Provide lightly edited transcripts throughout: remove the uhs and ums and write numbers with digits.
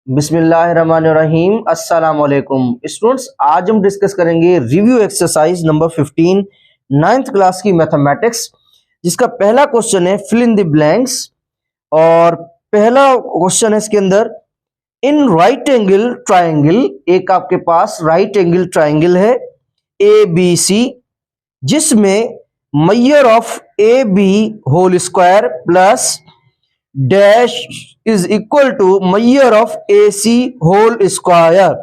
बिस्मिल्लाहिर्रहमानिर्रहीम। अस्सलाम वालेकुम स्टूडेंट्स, आज हम डिस्कस करेंगे review exercise number 15 ninth class की मैथमेटिक्स, जिसका पहला क्वेश्चन है फिल इन द ब्लैंक्स। और पहला क्वेश्चन है इसके अंदर, इन राइट एंगल ट्राइंगल, एक आपके पास राइट एंगल ट्राइंगल है ए बी सी, जिसमें मैयर of A B whole square plus dash is equal to मैयर of A C whole square.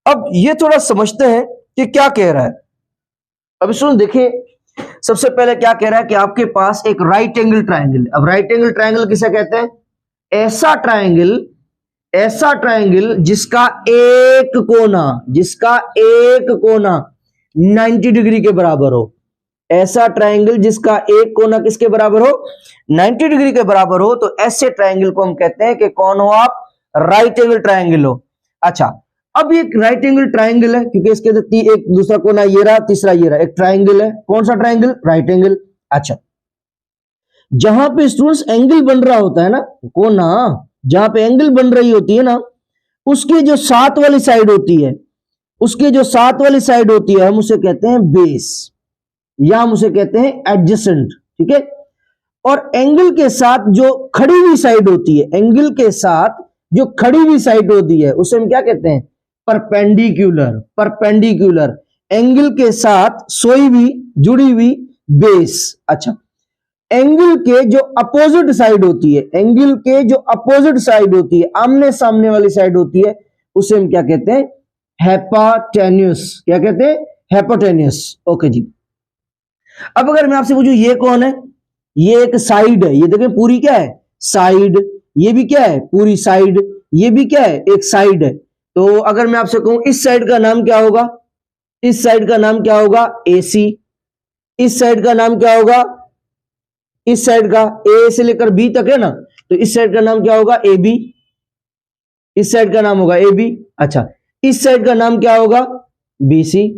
अब ये थोड़ा समझते हैं कि क्या कह रहा है। अब इसमें देखिए, सबसे पहले क्या कह रहा है कि आपके पास एक राइट एंगल ट्राइंगल। अब राइट एंगल ट्राइंगल किसे कहते हैं? ऐसा ट्राइंगल जिसका एक कोना 90 डिग्री के बराबर हो। ऐसा ट्राइंगल जिसका एक कोना किसके बराबर हो? 90 डिग्री के बराबर हो। तो ऐसे ट्राइंगल को हम कहते हैं कि कौन हो आप? राइट एंगल ट्राइंगल हो। अच्छा, अब ये राइट एंगल ट्राइंगल है क्योंकि इसके अंदर एक दूसरा कोना ये रहा, तीसरा ये रहा, एक ट्राइंगल है। कौन सा ट्राइंगल? Right angle. अच्छा, जहां पे स्टूडेंट्स एंगल बन रहा होता है ना, कोना जहां पे एंगल बन रही होती है ना, उसकी जो साथ वाली साइड होती है हम उसे कहते हैं बेस, या हम उसे कहते हैं एडजेसेंट। ठीक है। और एंगल के साथ जो खड़ी हुई साइड होती है, उसे हम क्या कहते हैं? परपेंडिकुलर। एंगल के साथ सोई हुई, जुड़ी हुई बेस। अच्छा, एंगल के जो अपोजिट साइड होती है, आमने सामने वाली साइड होती है, उसे हम क्या कहते हैं? हैपोटेन्यूस। ओके जी। अब अगर मैं आपसे पूछूं ये कौन है? ये एक साइड है। ये देखें पूरी क्या है? साइड। ये भी क्या है? पूरी साइड। ये भी क्या है? एक साइड है। तो अगर मैं आपसे कहूं इस साइड का नाम क्या होगा? AC। इस साइड का नाम क्या होगा? इस साइड का A से लेकर B तक है ना, तो इस साइड का नाम क्या होगा? AB। इस साइड का नाम होगा AB। अच्छा, इस साइड का नाम क्या होगा? BC।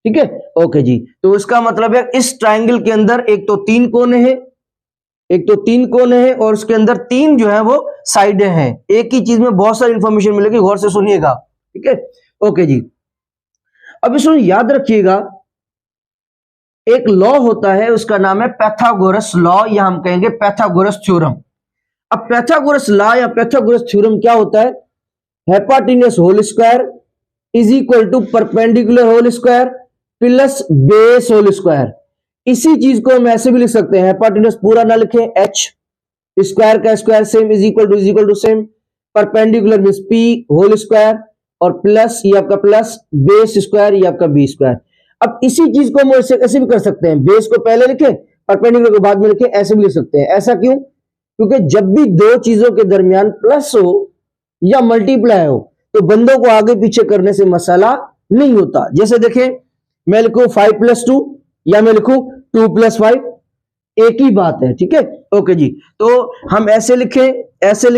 ठीक है। ओके जी। तो इसका मतलब है इस ट्राइंगल के अंदर एक तो तीन कोने हैं और उसके अंदर तीन जो है वो साइडें हैं। एक ही चीज में बहुत सारी इंफॉर्मेशन मिलेगी, गौर से सुनिएगा। ठीक है। ओके जी। अब इसमें याद रखिएगा, एक लॉ होता है, उसका नाम है पैथागोरस लॉ, या हम कहेंगे पैथागोरस थ्योरम। अब पैथागोरस लॉ या पैथागोरस थ्योरम क्या होता है? Hypotenuse whole square is equal to perpendicular whole square plus base whole square. इसी चीज को हम ऐसे भी लिख सकते हैं, हाइपोटेन्यूस पूरा ना लिखें, h स्क्वायर का square same is equal to same, perpendicular means p whole square और प्लस ये आपका प्लस बेस स्क्वायर, ये आपका b स्क्वायर। अब इसी चीज को हम ऐसे भी कर सकते हैं, बेस को पहले लिखें, परपेंडिकुलर को बाद में लिखें, ऐसे भी लिख सकते हैं। ऐसा क्यों? क्योंकि जब भी दो चीजों के दरमियान प्लस हो या मल्टीप्लाई हो तो बंदों को आगे पीछे करने से मसला नहीं होता। जैसे देखें, मैं लिखूं 5+2 या मैं लिखूं 2+5, एक ही बात है। ठीक है। ओके जी। तो हम ऐसे लिखें, ऐसे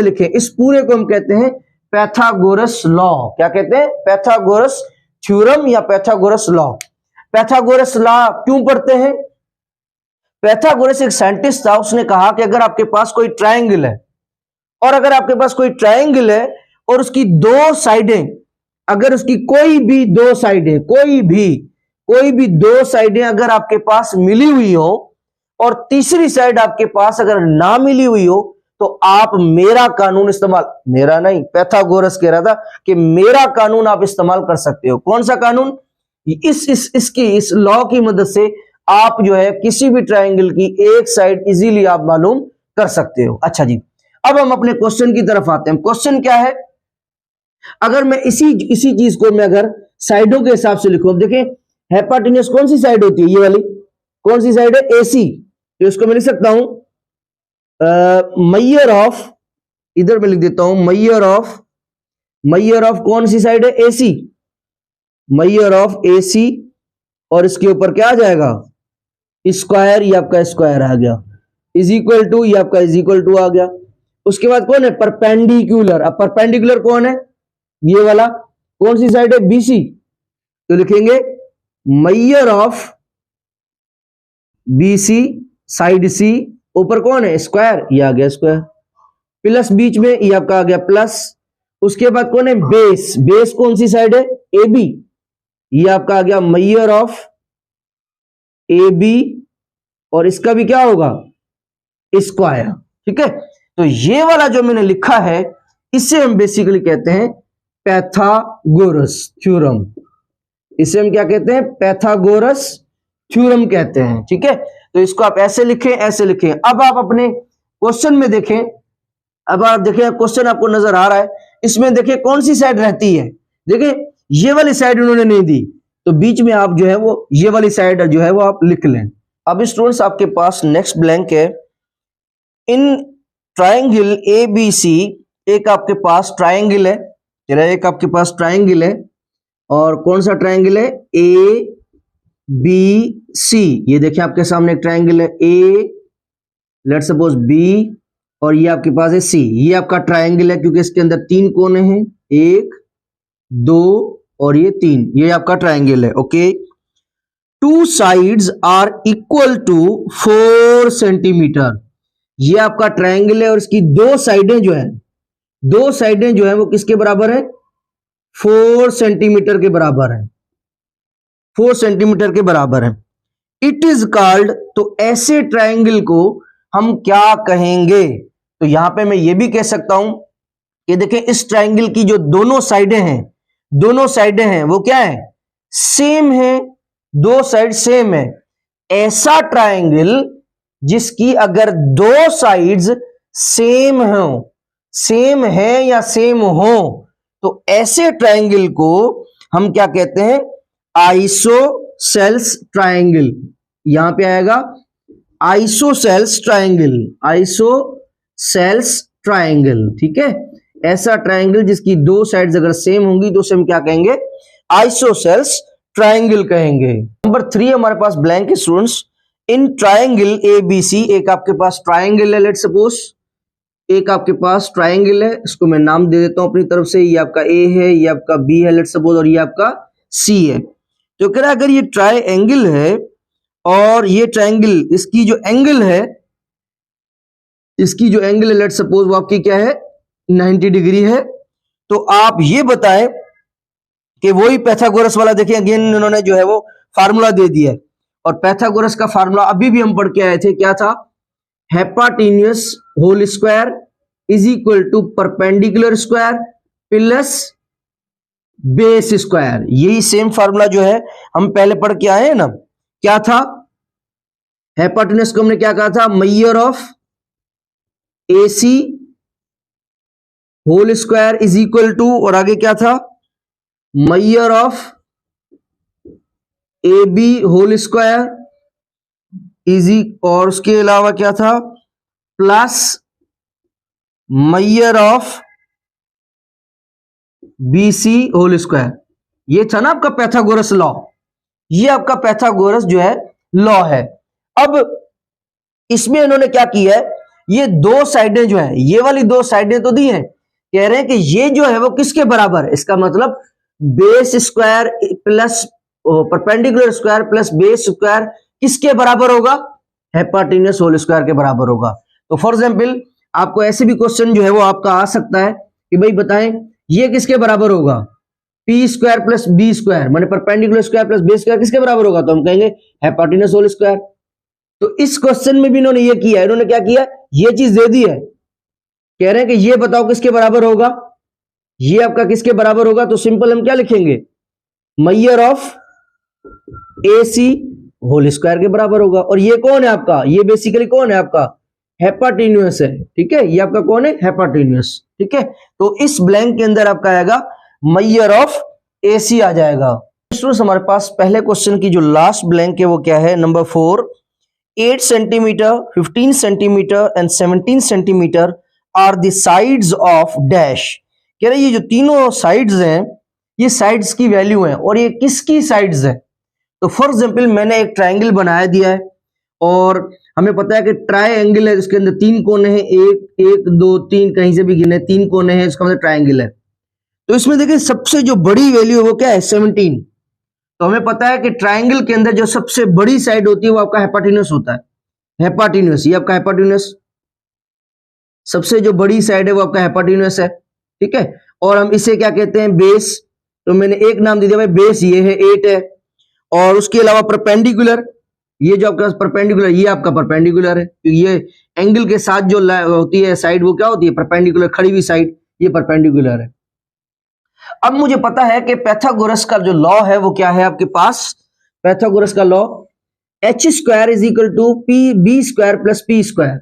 लिखें, इस पूरे को हम कहते हैं पैथागोरस लॉ। क्या कहते हैं? पैथागोरस थ्योरम या पैथागोरस लॉ। पैथागोरस लॉ क्यों पढ़ते हैं? पैथागोरस एक साइंटिस्ट था, उसने कहा कि अगर आपके पास कोई ट्राइंगल है और उसकी दो साइडें, अगर उसकी कोई भी दो साइडें अगर आपके पास मिली हुई हो और तीसरी साइड आपके पास अगर ना मिली हुई हो, तो आप मेरा कानून इस्तेमाल, मेरा नहीं, पैथागोरस कह रहा था कि मेरा कानून आप इस्तेमाल कर सकते हो। कौन सा कानून? इस लॉ की मदद से आप जो है किसी भी ट्राइंगल की एक साइड इजीली आप मालूम कर सकते हो। अच्छा जी, अब हम अपने क्वेश्चन की तरफ आते हैं। क्वेश्चन क्या है? अगर मैं इसी चीज को मैं अगर साइडों के हिसाब से लिखूं, अब देखें हाइपोटेन्यूस कौन सी साइड होती है? ये वाली कौन सी साइड है? AC। तो इसको मैं लिख सकता हूं मैयर ऑफ, इधर मैं लिख देता हूं मैयर ऑफ कौन सी साइड है? AC। मैयर ऑफ AC, और इसके ऊपर क्या आ जाएगा? स्क्वायर, ये आपका स्क्वायर आ गया, इज इक्वल टू, ये आपका इज इक्वल टू आ गया। उसके बाद कौन है? परपेंडिकुलर। अब परपेंडिकुलर कौन है? ये वाला। कौन सी साइड है? BC। तो लिखेंगे Maihar of BC side C, ऊपर कौन है? स्क्वायर, ये आ गया स्क्वायर, प्लस बीच में ये आपका आ गया प्लस, उसके बाद कौन है, बेस। बेस कौन सी साइड है, ए बी। ये आपका आ गया मेजर ऑफ ए बी, और इसका भी क्या होगा, स्क्वायर। ठीक है, तो ये वाला जो मैंने लिखा है इसे हम बेसिकली कहते हैं पैथागोरस थ्योरम। इसे हम क्या कहते हैं, पैथागोरस थ्योरम कहते हैं। ठीक है, तो इसको आप ऐसे लिखें, ऐसे लिखें। अब आप अपने क्वेश्चन में देखें, अब आप देखें क्वेश्चन आपको नजर आ रहा है, इसमें देखिए कौन सी साइड रहती है। देखिए ये वाली साइड उन्होंने नहीं दी, तो बीच में आप जो है वो ये वाली साइड जो है वो आप लिख लें। अब स्टूडेंट्स आपके पास नेक्स्ट ब्लैंक है, इन ट्राइंगल ए बी सी, एक आपके पास ट्राइंगल है, एक आपके पास ट्राइंगल है, और कौन सा ट्राइंगल है, ए बी सी। ये देखिए आपके सामने एक ट्राइंगल है, ए लेट्स सपोज बी, और ये आपके पास है सी। ये आपका ट्राइंगल है क्योंकि इसके अंदर 3 कोने हैं, 1 2 और ये 3, ये आपका ट्राइंगल है। Okay, 2 sides are equal to 4 centimetre. ये आपका ट्राइंगल है और इसकी 2 साइडें जो है, 2 साइडें जो है वो किसके बराबर है, 4 सेंटीमीटर के बराबर है, 4 सेंटीमीटर के बराबर है। इट इज कॉल्ड, तो ऐसे ट्राइंगल को हम क्या कहेंगे, तो यहां पे मैं ये भी कह सकता हूं कि देखें इस ट्राइंगल की जो दोनों साइडें हैं, दोनों साइडें हैं वो क्या है, सेम है, 2 साइड सेम है। ऐसा ट्राइंगल जिसकी अगर 2 साइड्स सेम हो, सेम है या सेम हो, तो ऐसे ट्राइंगल को हम क्या कहते हैं, आइसोसेल्स ट्राइंगल। यहां पे आएगा आइसोसेल्स ट्राइंगल, आइसोसेल्स ट्राइंगल। ठीक है, ऐसा ट्राइंगल जिसकी 2 साइड्स अगर सेम होंगी तो उसे हम क्या कहेंगे, आइसोसेल्स ट्राइंगल कहेंगे। नंबर 3 हमारे पास ब्लैंक है students, in triangle A B C, एक आपके पास ट्राइंगल है, लेट्स सपोज एक आपके पास ट्राइंगल है, इसको मैं नाम दे देता हूं अपनी तरफ से, ये आपका ए है, ये आपका बी है लेट्स सपोज, और ये आपका सी है। तो कह रहा है अगर ये ट्राइंगल है और ये ट्राइंगल, इसकी जो एंगल है, इसकी जो एंगल है लेट्स सपोज वो आपकी क्या है, 90 डिग्री है। तो आप ये बताएं कि वही पैथागोरस वाला, देखिए अगेन उन्होंने जो है वो फार्मूला दे दिया है, और पैथागोरस का फार्मूला अभी भी हम पढ़ के आए थे, क्या था, hypotenuse whole square is equal to perpendicular square plus base square. यही सेम फार्मूला जो है हम पहले पढ़ के आए हैं ना, क्या था, हेपाटिन्यूस को हमने क्या कहा था, measure of AC whole square is equal to, और आगे क्या था, measure of AB whole square is, और उसके अलावा क्या था, plus measure of BC whole square. ये था ना आपका पैथागोरस लॉ, ये आपका पैथागोरस जो है लॉ है। अब इसमें इन्होंने क्या किया है, ये 2 साइडें जो है, ये वाली 2 साइडें तो दी हैं, कह रहे हैं कि ये जो है वो किसके बराबर है, इसका मतलब base square plus perpendicular square plus base square किसके बराबर होगा, हेपाटिन्यूस होल स्क्वायर के बराबर होगा। तो फॉर एग्जांपल आपको ऐसे भी क्वेश्चन जो है वो आपका आ सकता है कि भाई बताएं ये किसके बराबर होगा, P square plus B square, माने perpendicular square plus base square किसके बराबर होगा, तो हम कहेंगे हेपाटिन्यूस होल स्क्वायर। तो इस क्वेश्चन में भी इन्होंने ये किया, इन्होंने क्या किया, ये चीज दे दी है, कह रहे हैं कि ये बताओ किसके बराबर होगा, ये आपका किसके बराबर होगा, तो सिंपल हम क्या लिखेंगे, measure of AC whole square के बराबर होगा। और ये कौन है आपका, ये बेसिकली कौन है आपका, हेपाटिन्यूस है। ठीक है, ये आपका कौन है, हेपाटिन्यूस। ठीक है, तो इस ब्लैंक के अंदर आपका आएगा मेजर ऑफ AC आ जाएगा। स्टूडेंट्स हमारे पास पहले क्वेश्चन की जो लास्ट ब्लैंक है वो क्या है, number 4, 8 centimetre 15 centimetre and 17 centimetre are the sides of dash. कह रहे ये जो तीनों साइड्स हैं, ये साइड्स की वैल्यू है, और ये किसकी साइड्स है। तो फॉर एग्जांपल मैंने एक ट्राइंगल बनाया दिया है, और हमें पता है कि ट्राइंगल है, इसके अंदर 3 कोने हैं, 1 2 3, कहीं से भी गिने 3 कोने हैं, इसका मतलब ट्राइंगल है। तो इसमें देखिए सबसे जो बड़ी वैल्यू है वो क्या है, 17। तो हमें पता है कि ट्राइंगल के अंदर जो सबसे बड़ी साइड होती है वो आपका हेपाटिन्यूस होता है, हेपाटिन्यूस, ये आपका हेपाटिन्यूस, सबसे जो बड़ी साइड है वो आपका हेपाटिन्यूस है। ठीक है, और हम इसे क्या कहते हैं, बेस। तो मैंने एक नाम दे दिया भाई बेस, ये है 8 है। और उसके अलावा परपेंडिकुलर, ये जो आपका परपेंडिकुलर, ये आपका परपेंडिकुलर है, क्योंकि ये एंगल के साथ जो होती है साइड, वो क्या होती है, परपेंडिकुलर, खड़ी हुई साइड, ये परपेंडिकुलर है। अब मुझे पता है कि पैथागोरस का जो लॉ है वो क्या है आपके पास, पैथागोरस का law h square is equal to p b square plus p square,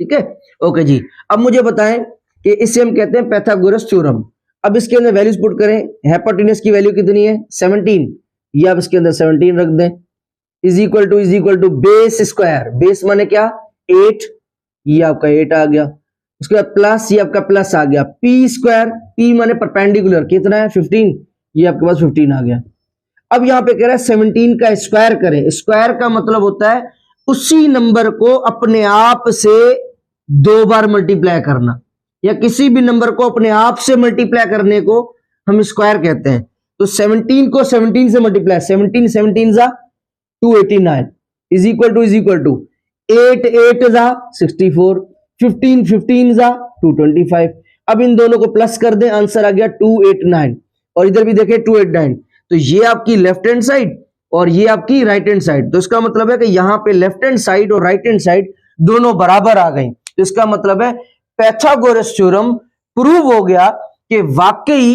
ठीक है। ओके जी, अब मुझे बताएं कि इसे हम कहते हैं पैथागोरस थ्योरम। अब इसके अंदर वैल्यूज पुट करें, हाइपोटेन्यूज की वैल्यू कितनी है 17, ये आप इसके अंदर 17 रख दें, is equal to base square, base माने क्या 8, ये आपका 8 आ गया। उसके बाद प्लस, ये आपका प्लस आ गया, पी स्क्वायर, पी माने परपेंडिकुलर, कितना है 15, ये आपके पास 15 आ गया। अब यहां पे कह रहा है 17 का स्क्वायर करें, स्क्वायर का मतलब होता है उसी नंबर को अपने आप से 2 बार मल्टीप्लाई करना, या किसी भी नंबर को अपने आप से मल्टीप्लाई करने को हम स्क्वायर कहते हैं। तो 17 को 17 से मल्टीप्लाई, 17 17 जा 289 इज इक्वल टू 8 8 जा 64, 15 15 जा 225। अब इन दोनों को प्लस कर दें, आंसर आ गया 289, और इधर भी देखें 289। तो ये आपकी लेफ्ट हैंड साइड और ये आपकी राइट हैंड साइड, तो इसका मतलब है कि यहां पे लेफ्ट हैंड साइड और राइट हैंड साइड दोनों बराबर आ गई। तो इसका मतलब है पैथागोरस थ्योरम प्रूव हो गया कि वाकई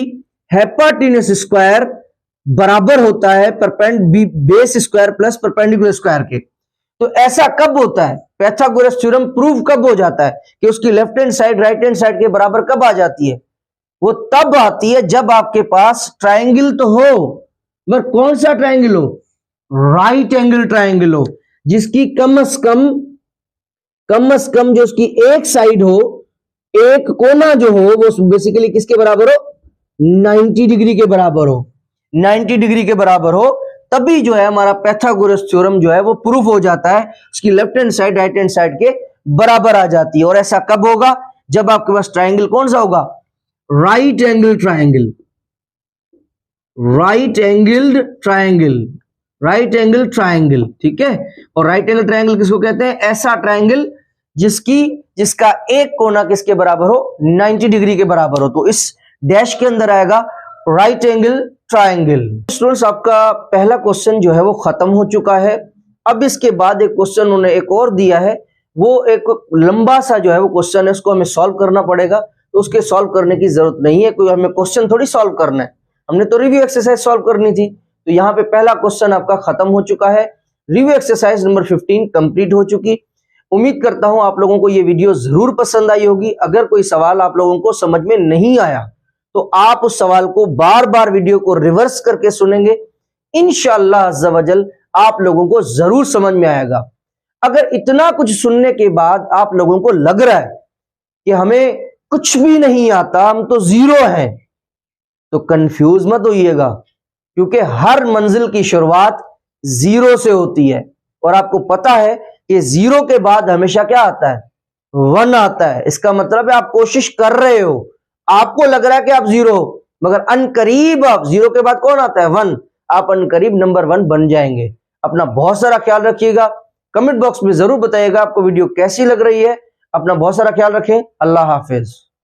हाइपोटेन्यूज स्क्वायर बराबर होता है base square plus perpendicular square के। तो ऐसा कब होता है, पैथागोरस थ्योरम प्रूव कब हो जाता है कि उसकी left hand side right hand side के बराबर कब आ जाती है, वो तब आती है जब आपके पास ट्रायंगल तो हो, मगर कौन सा ट्रायंगल हो, राइट एंगल ट्रायंगल हो, जिसकी कम से कम जो उसकी एक साइड हो, एक कोना जो हो वो बेसिकली किसके बराबर हो, 90 डिग्री के बराबर हो, 90 डिग्री के बराबर हो, तभी जो है हमारा पैथागोरस थ्योरम जो है वो प्रूफ हो जाता है, उसकी left hand side right hand side के बराबर आ जाती है। और ऐसा कब होगा, जब आपके पास ट्रायंगल कौन सा होगा, right angle triangle, right angled triangle, right angle triangle, ठीक है। और राइट एंगल ट्रायंगल किसको कहते हैं, ऐसा ट्रायंगल जिसका एक कोना किसके बराबर हो, 90 डिग्री के बराबर हो। तो इस डैश के अंदर आएगा राइट एंगल ट्रायंगल। स्टूडेंट्स, आपका पहला क्वेश्चन जो है वो खत्म हो चुका है। अब इसके बाद एक क्वेश्चन उन्होंने एक और दिया है, वो एक लंबा सा जो है वो क्वेश्चन है, उसको हमें सॉल्व करना पड़ेगा। तो उसके सॉल्व करने की जरूरत नहीं है, कोई हमें क्वेश्चन थोड़ी सॉल्व करना है, हमने तो रिव्यू एक्सरसाइज सॉल्व करनी थी। तो यहाँ पे पहला क्वेश्चन आपका खत्म हो चुका है, रिव्यू एक्सरसाइज नंबर 15 कंप्लीट हो चुकी। उम्मीद करता हूं आप लोगों को ये वीडियो जरूर पसंद आई होगी। अगर कोई सवाल आप लोगों को समझ में नहीं आया तो आप उस सवाल को बार बार वीडियो को रिवर्स करके सुनेंगे, इंशाअल्लाह अज़्ज़ा वजल आप लोगों को जरूर समझ में आएगा। अगर इतना कुछ सुनने के बाद आप लोगों को लग रहा है कि हमें कुछ भी नहीं आता, हम तो जीरो हैं, तो कंफ्यूज मत होइएगा, क्योंकि हर मंजिल की शुरुआत जीरो से होती है। और आपको पता है कि जीरो के बाद हमेशा क्या आता है, 1 आता है। इसका मतलब है आप कोशिश कर रहे हो, आपको लग रहा है कि आप जीरो हो, मगर अनकरीब आप जीरो के बाद कौन आता है, 1। आप अनकरीब नंबर 1 बन जाएंगे। अपना बहुत सारा ख्याल रखिएगा, कमेंट बॉक्स में जरूर बताइएगा आपको वीडियो कैसी लग रही है। अपना बहुत सारा ख्याल रखें, अल्लाह हाफिज।